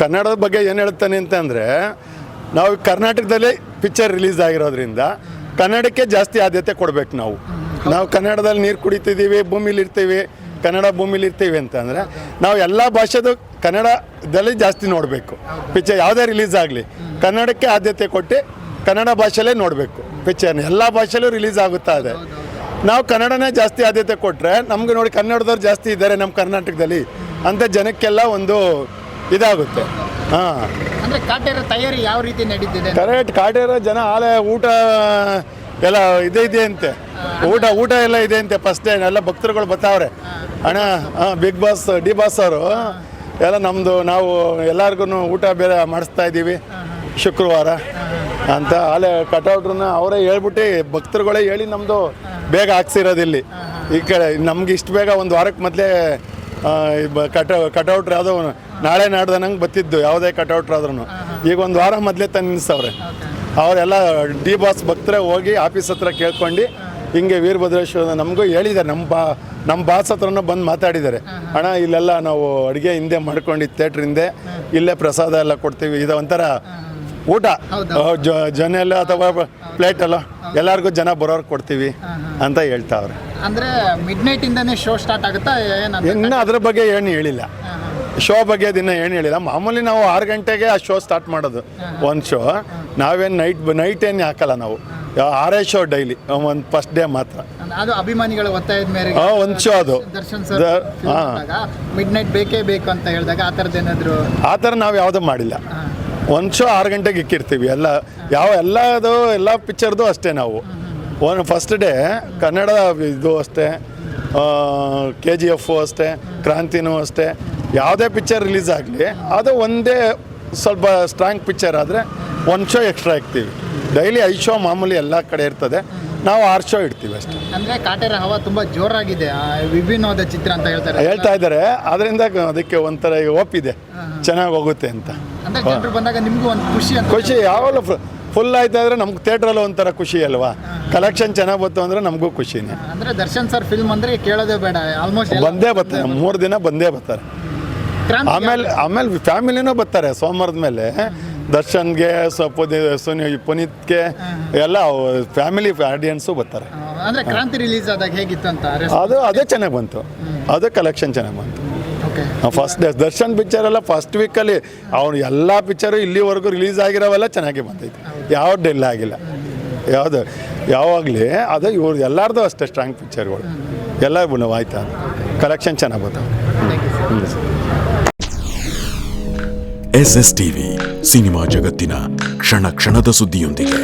ಕನ್ನಡದ ಬಗ್ಗೆ ಏನು ಹೇಳ್ತಾನೆ ಅಂತಂದರೆ, ನಾವು ಕರ್ನಾಟಕದಲ್ಲೇ ಪಿಕ್ಚರ್ ರಿಲೀಸ್ ಆಗಿರೋದ್ರಿಂದ ಕನ್ನಡಕ್ಕೆ ಜಾಸ್ತಿ ಆದ್ಯತೆ ಕೊಡಬೇಕು. ನಾವು ಕನ್ನಡದಲ್ಲಿ ನೀರು ಕುಡಿತಿದ್ದೀವಿ, ಭೂಮಿಲಿ ಇರ್ತೀವಿ, ಕನ್ನಡ ಭೂಮಿಲಿ ಇರ್ತೀವಿ ಅಂತಂದರೆ ನಾವು ಎಲ್ಲ ಭಾಷೆದು ಕನ್ನಡದಲ್ಲಿ ಜಾಸ್ತಿ ನೋಡಬೇಕು. ಪಿಕ್ಚರ್ ಯಾವುದೇ ರಿಲೀಸ್ ಆಗಲಿ ಕನ್ನಡಕ್ಕೆ ಆದ್ಯತೆ ಕೊಟ್ಟು ಕನ್ನಡ ಭಾಷೆಯಲ್ಲೇ ನೋಡಬೇಕು. ಪಿಕ್ಚರ್ನ ಎಲ್ಲ ಭಾಷೆಯಲ್ಲೂ ರಿಲೀಸ್ ಆಗುತ್ತಾ ಇದೆ. ನಾವು ಕನ್ನಡನೇ ಜಾಸ್ತಿ ಆದ್ಯತೆ ಕೊಟ್ಟರೆ ನಮ್ಗೆ ನೋಡಿ ಕನ್ನಡದವ್ರು ಜಾಸ್ತಿ ಇದ್ದಾರೆ ನಮ್ಮ ಕರ್ನಾಟಕದಲ್ಲಿ ಅಂತ ಜನಕ್ಕೆಲ್ಲ ಒಂದು ಇದಾಗುತ್ತೆ. ಹಾಂ, ಅಂದರೆ ಕಾಟೇರ ತಯಾರಿ ಯಾವ ರೀತಿ ನಡೀತಿದೆ? ಕರೆಕ್ಟ್. ಕಾಟೇರ ಜನ ಆಲೆ ಊಟ ಎಲ್ಲ ಇದೆ ಅಂತೆ, ಊಟ ಎಲ್ಲ ಇದೆ ಅಂತೆ. ಫಸ್ಟ್ ಡೇ ಎಲ್ಲ ಭಕ್ತರುಗಳು ಬರ್ತಾವ್ರೆ. ಅಣ್ಣ ಬಿಗ್ ಬಾಸ್ ಡಿ ಬಾಸ್ ಅವರು ಎಲ್ಲ ನಾವು ಎಲ್ಲರಿಗೂ ಊಟ ಬೇರೆ ಮಾಡಿಸ್ತಾ ಇದ್ದೀವಿ ಶುಕ್ರವಾರ ಅಂತ ಆಲೆ ಕಟೌಟ್ರನ್ನ ಅವರೇ ಹೇಳ್ಬಿಟ್ಟು ಭಕ್ತರುಗಳೇ ಹೇಳಿ ನಮ್ಮದು ಬೇಗ ಹಾಕ್ಸಿರೋದಿಲ್ಲಿ. ಈ ಕಡೆ ನಮ್ಗೆ ಇಷ್ಟು ಬೇಗ ಒಂದು ವಾರಕ್ಕೆ ಮೊದಲೇ ಕಟೌಟ್ರ್ ಯಾವುದೋ ನಾಳೆ ನಾಡ್ದಂಗೆ ಬತ್ತಿದ್ದು ಯಾವುದೇ ಕಟೌಟ್ರ್ ಆದ್ರೂ ಈಗ ಒಂದು ವಾರ ಮೊದಲೇ ತಂದು ನಿಲ್ಲಿಸವ್ರೆ. ಅವರೆಲ್ಲ ಡಿ ಬಾಸ್ ಭಕ್ತರೇ ಹೋಗಿ ಆಫೀಸ್ ಹತ್ರ ಕೇಳ್ಕೊಂಡು ಹಿಂಗೆ ವೀರಭದ್ರೇಶ್ವರ ನಮಗೂ ಹೇಳಿದ್ದಾರೆ. ನಮ್ಮ ಬಾಸ್ ಹತ್ರನೂ ಬಂದು ಮಾತಾಡಿದ್ದಾರೆ. ಅಣ್ಣ ಇಲ್ಲೆಲ್ಲ ನಾವು ಅಡುಗೆ ಹಿಂದೆ ಮಾಡ್ಕೊಂಡು ಥಿಯೇಟ್ರ್ ಹಿಂದೆ ಇಲ್ಲೇ ಪ್ರಸಾದ ಎಲ್ಲ ಕೊಡ್ತೀವಿ, ಇದು ಒಂಥರ ಊಟ ಜನ ಎಲ್ಲ ಅಥವಾ ಪ್ಲೇಟಲ್ಲ ಎಲ್ಲರಿಗೂ ಜನ ಬರೋರು ಕೊಡ್ತೀವಿ ಅಂತ ಹೇಳ್ತಾವ್ರೆ. ಅಂದರೆ ಮಿಡ್ ನೈಟಿಂದನೇ ಶೋ ಸ್ಟಾರ್ಟ್ ಆಗುತ್ತಾ? ಇನ್ನು ಅದ್ರ ಬಗ್ಗೆ ಏನು ಹೇಳಿಲ್ಲ, ಶೋ ಬಗ್ಗೆ ದಿನ ಏನು ಹೇಳಿಲ್ಲ. ಮಾಮೂಲಿ ನಾವು 6 ಗಂಟೆಗೆ ಆ ಶೋ ಸ್ಟಾರ್ಟ್ ಮಾಡೋದು ಒಂದು ಶೋ. ನಾವೇನು ನೈಟ್ ಏನು ಹಾಕಲ್ಲ, ನಾವು 6 ಶೋ ಡೈಲಿ, ಒಂದು ಫಸ್ಟ್ ಡೇ ಮಾತ್ರ. ಅದು ಅಭಿಮಾನಿಗಳ ಒತ್ತಾಯದ ಮೇರೆಗೆ ಒಂದು ಶೋ ಅದು. ದರ್ಶನ್ ಸರ್ ಮಿಡ್ ನೈಟ್ ಬೇಕೇ ಬೇಕು ಅಂತ ಹೇಳಿದಾಗ ಆ ಥರದ್ದು ಏನಾದರೂ? ಆ ಥರ ನಾವು ಯಾವುದೂ ಮಾಡಿಲ್ಲ. ಒಂದು ಶೋ 6 ಗಂಟೆಗೆ ಇಕ್ಕಿರ್ತೀವಿ. ಎಲ್ಲ ಪಿಕ್ಚರ್ದು ಅಷ್ಟೇ. ನಾವು ಒಂದು ಫಸ್ಟ್ ಡೇ ಕನ್ನಡ ಇದು ಅಷ್ಟೇ, KGF ಅಷ್ಟೇ, ಕ್ರಾಂತಿನೂ ಅಷ್ಟೇ. ಯಾವುದೇ ಪಿಕ್ಚರ್ ರಿಲೀಸ್ ಆಗಲಿ ಅದು ಒಂದೇ ಸ್ವಲ್ಪ ಸ್ಟ್ರಾಂಗ್ ಪಿಕ್ಚರ್ ಆದರೆ ಒಂದು ಶೋ ಎಕ್ಸ್ಟ್ರಾ ಇಕ್ತೀವಿ. ಡೈಲಿ 5 ಶೋ ಮಾಮೂಲಿ ಎಲ್ಲ ಕಡೆ ಇರ್ತದೆ, ನಾವು 6 ಶೋ ಇಡ್ತೀವಿ ಅಷ್ಟೇ. ಅಂದರೆ ಕಾಟೇರ ಹವಾ ತುಂಬ ಜೋರಾಗಿದೆ, ವಿಭಿನ್ನವಾದ ಚಿತ್ರ ಅಂತ ಹೇಳ್ತಾ ಇದ್ದಾರೆ. ಅದರಿಂದ ಅದಕ್ಕೆ ಒಂಥರ ಒಪ್ಪಿದೆ, ಚೆನ್ನಾಗಿ ಹೋಗುತ್ತೆ ಅಂತ. ಅಂದರೆ ಜನರು ಬಂದಾಗ ನಿಮಗೂ ಒಂದು ಖುಷಿ ಯಾವಾಗಲೂ ಫುಲ್ ಆಯ್ತಾ ಇದ್ರೆ ನಮ್ಗೆ ಥಿಯೇಟ್ರಲ್ಲಿ ಒಂಥರ ಖುಷಿ ಅಲ್ವಾ. ಕಲೆಕ್ಷನ್ ಚೆನ್ನಾಗಿ ಬಂತು ಅಂದರೆ ನಮಗೂ ಖುಷಿನೇ. ಅಂದರೆ ದರ್ಶನ್ ಸರ್ ಫಿಲ್ಮ್ ಅಂದರೆ ಕೇಳೋದೇ ಬೇಡ, ಆಲ್ಮೋಸ್ಟ್ ಬಂದೇ ಬರ್ತಾರೆ. 3 ದಿನ ಬಂದೇ ಬರ್ತಾರೆ. ಆಮೇಲೆ ಫ್ಯಾಮಿಲಿನೂ ಬರ್ತಾರೆ. ಸೋಮವಾರದ ಮೇಲೆ ದರ್ಶನ್ಗೆ ಪುನೀತ್ಗೆ ಎಲ್ಲ ಫ್ಯಾಮಿಲಿ ಆಡಿಯನ್ಸು ಬರ್ತಾರೆ. ಅಂದರೆ ಕ್ರಾಂತಿ ರಿಲೀಸ್ ಆದಾಗ ಹೇಗಿತ್ತು ಅಂತ? ಅದೇ ಚೆನ್ನಾಗಿ ಬಂತು, ಅದು ಕಲೆಕ್ಷನ್ ಚೆನ್ನಾಗಿ ಬಂತು. ಫಸ್ಟ್ ಡೇ ದರ್ಶನ್ ಪಿಕ್ಚರ್ ಎಲ್ಲ ಫಸ್ಟ್ ವೀಕಲ್ಲಿ ಅವ್ನು ಎಲ್ಲ ಪಿಕ್ಚರು ಇಲ್ಲಿವರೆಗೂ ರಿಲೀಸ್ ಆಗಿರೋವೆಲ್ಲ ಚೆನ್ನಾಗಿ ಬಂದೈತೆ, ಯಾವ ಡೆಲ್ ಆಗಿಲ್ಲ ಯಾವಾಗಲೇ. ಅದು ಇವ್ರು ಎಲ್ಲರದು ಅಷ್ಟೇ ಸ್ಟ್ರಾಂಗ್ ಪಿಕ್ಚರ್ಗಳು ಎಲ್ಲ ಆಯ್ತಾ, ಕಲೆಕ್ಷನ್ ಚೆನ್ನಾಗಿ ಬರ್ತಾವೆ. SS TV ಸಿನಿಮಾ ಜಗತ್ತಿನ ಕ್ಷಣ ಕ್ಷಣದ ಸುದ್ದಿಯೊಂದಿಗೆ.